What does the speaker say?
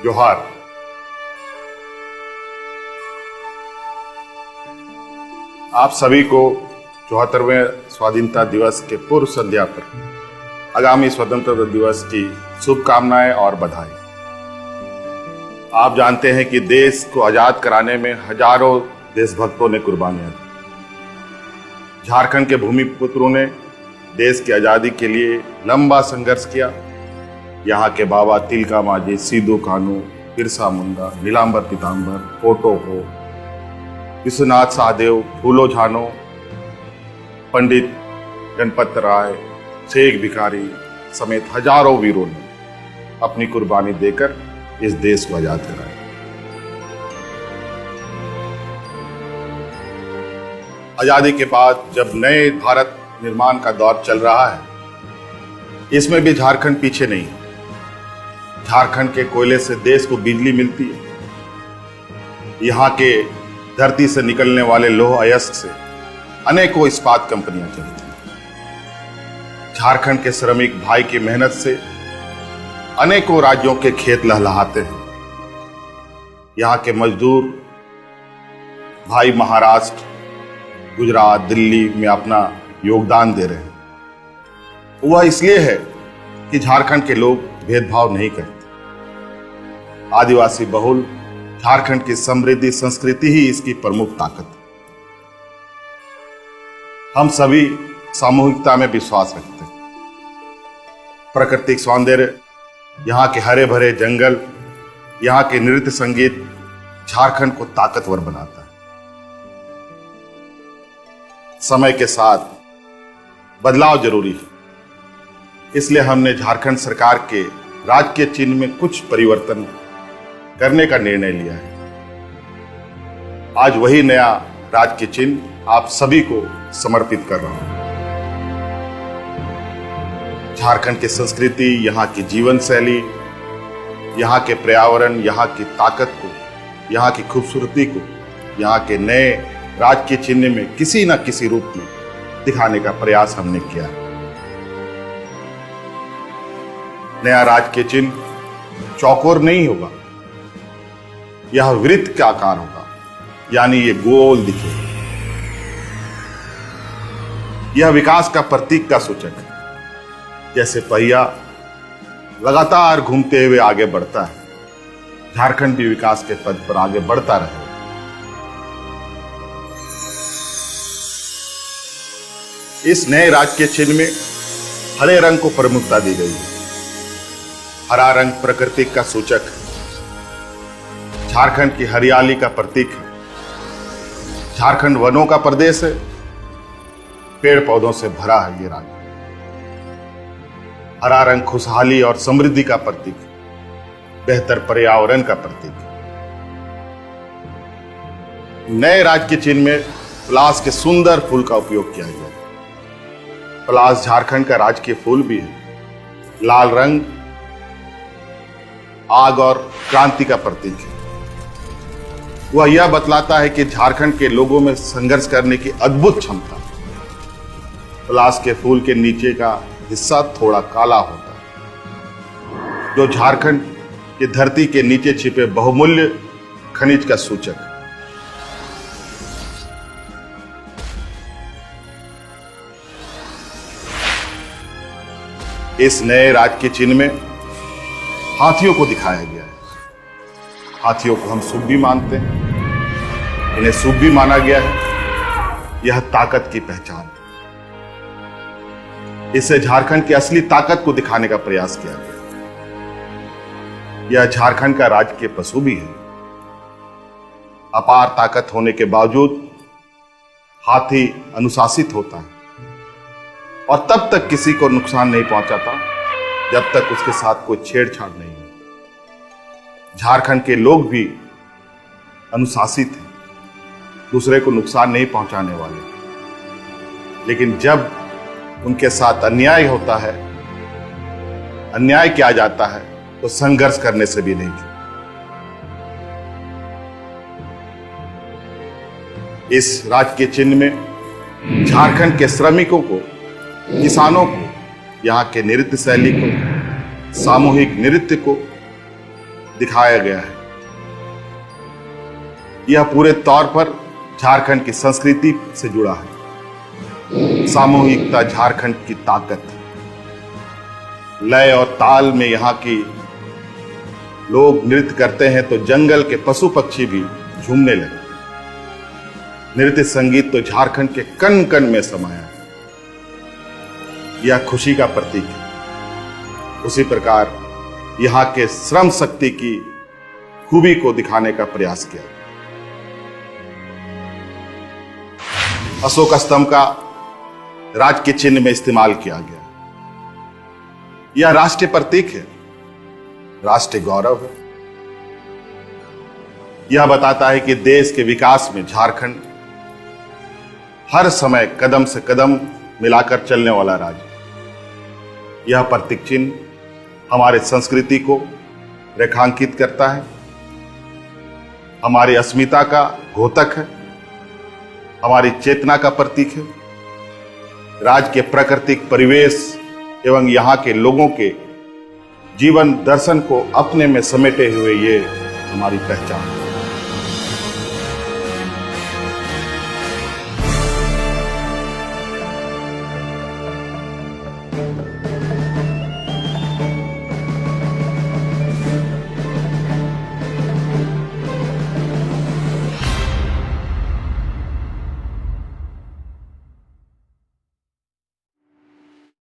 जोहार। आप सभी को 74वें स्वाधीनता दिवस के पूर्व संध्या पर आगामी स्वतंत्रता दिवस की शुभकामनाएं और बधाई। आप जानते हैं कि देश को आजाद कराने में हजारों देशभक्तों ने कुर्बानियां दी। झारखंड के भूमिपुत्रों ने देश की आजादी के लिए लंबा संघर्ष किया। यहाँ के बाबा तिलका मांझी, सिदो कान्हू, बिरसा मुंडा, नीलांबर पीताम्बर, पोटो हो, विश्वनाथ सहदेव, फूलो झानो, पंडित गणपत राय, शेख भिखारी समेत हजारों वीरों ने अपनी कुर्बानी देकर इस देश को आजाद कराया। आजादी के बाद जब नए भारत निर्माण का दौर चल रहा है, इसमें भी झारखंड पीछे नहीं है। झारखंड के कोयले से देश को बिजली मिलती है। यहाँ के धरती से निकलने वाले लौह अयस्क से अनेकों इस्पात कंपनियां चलती हैं। झारखंड के श्रमिक भाई की मेहनत से अनेकों राज्यों के खेत लहलहाते हैं। यहाँ के मजदूर भाई महाराष्ट्र, गुजरात, दिल्ली में अपना योगदान दे रहे हैं। वह इसलिए है कि झारखंड के लोग भेदभाव नहीं करते। आदिवासी बहुल झारखंड की समृद्धि संस्कृति ही इसकी प्रमुख ताकत है। हम सभी सामूहिकता में विश्वास रखते हैं। प्राकृतिक सौंदर्य, यहाँ के हरे भरे जंगल, यहाँ के नृत्य संगीत झारखंड को ताकतवर बनाता है। समय के साथ बदलाव जरूरी है, इसलिए हमने झारखंड सरकार के राजकीय चिन्ह में कुछ परिवर्तन करने का निर्णय लिया है। आज वही नया राजकीय चिन्ह आप सभी को समर्पित कर रहा हूं। झारखंड की संस्कृति, यहाँ की जीवन शैली, यहाँ के पर्यावरण, यहाँ की ताकत को, यहाँ की खूबसूरती को यहाँ के नए राजकीय चिन्ह में किसी न किसी रूप में दिखाने का प्रयास हमने किया है। नया राजकीय चिन्ह चौकोर नहीं होगा, यह वृत्त का आकार होगा, यानी ये गोल दिखेगा। यह विकास का प्रतीक का सूचक है। जैसे पहिया लगातार घूमते हुए आगे बढ़ता है, झारखंड भी विकास के पथ पर आगे बढ़ता रहेगा। इस नए राजकीय चिन्ह में हरे रंग को प्रमुखता दी गई है। हरा रंग प्रकृति का सूचक है, झारखंड की हरियाली का प्रतीक है। झारखंड वनों का प्रदेश है, पेड़ पौधों से भरा है ये राज्य। हरा रंग खुशहाली और समृद्धि का प्रतीक है, बेहतर पर्यावरण का प्रतीक है। नए राजकीय चिन्ह में पलाश के सुंदर फूल का उपयोग किया गया है। पलाश झारखंड का राजकीय फूल भी है। लाल रंग आग और क्रांति का प्रतीक है। वह यह बतलाता है कि झारखंड के लोगों में संघर्ष करने की अद्भुत क्षमता। पलाश के फूल के नीचे का हिस्सा थोड़ा काला होता है, जो झारखंड की धरती के नीचे छिपे बहुमूल्य खनिज का सूचक है। इस नए राजकीय चिन्ह में हाथियों को दिखाया गया है। हाथियों को हम शुभ भी मानते हैं, इन्हें शुभ भी माना गया है। यह ताकत की पहचान है। इससे झारखंड की असली ताकत को दिखाने का प्रयास किया गया। यह झारखंड का राजकीय पशु भी है। अपार ताकत होने के बावजूद हाथी अनुशासित होता है और तब तक किसी को नुकसान नहीं पहुंचाता जब तक उसके साथ कोई छेड़छाड़ नहीं हो। झारखंड के लोग भी अनुशासित हैं, दूसरे को नुकसान नहीं पहुंचाने वाले। लेकिन जब उनके साथ अन्याय होता है, अन्याय किया जाता है, तो संघर्ष करने से भी नहीं चूकते। इस राजकीय चिन्ह में झारखंड के श्रमिकों को, किसानों को, यहाँ के नृत्य शैली को, सामूहिक नृत्य को, दिखाया गया है। यह पूरे तौर पर झारखंड की संस्कृति से जुड़ा है। सामूहिकता झारखंड की ताकत, लय और ताल में यहाँ की लोग नृत्य करते हैं तो जंगल के पशु पक्षी भी झूमने लगे। नृत्य संगीत तो झारखंड के कण कण में समाया है। यह खुशी का प्रतीक है। उसी प्रकार यहाँ के श्रम शक्ति की खूबी को दिखाने का प्रयास किया। अशोक स्तंभ का राज के चिन्ह में इस्तेमाल किया गया। यह राष्ट्रीय प्रतीक है, राष्ट्रीय गौरव है। यह बताता है कि देश के विकास में झारखंड हर समय कदम से कदम मिलाकर चलने वाला राज्य। यह प्रतीक चिन्ह हमारे संस्कृति को रेखांकित करता है, हमारी अस्मिता का द्योतक है, हमारी चेतना का प्रतीक है। राज्य के प्राकृतिक परिवेश एवं यहाँ के लोगों के जीवन दर्शन को अपने में समेटे हुए ये हमारी पहचान है।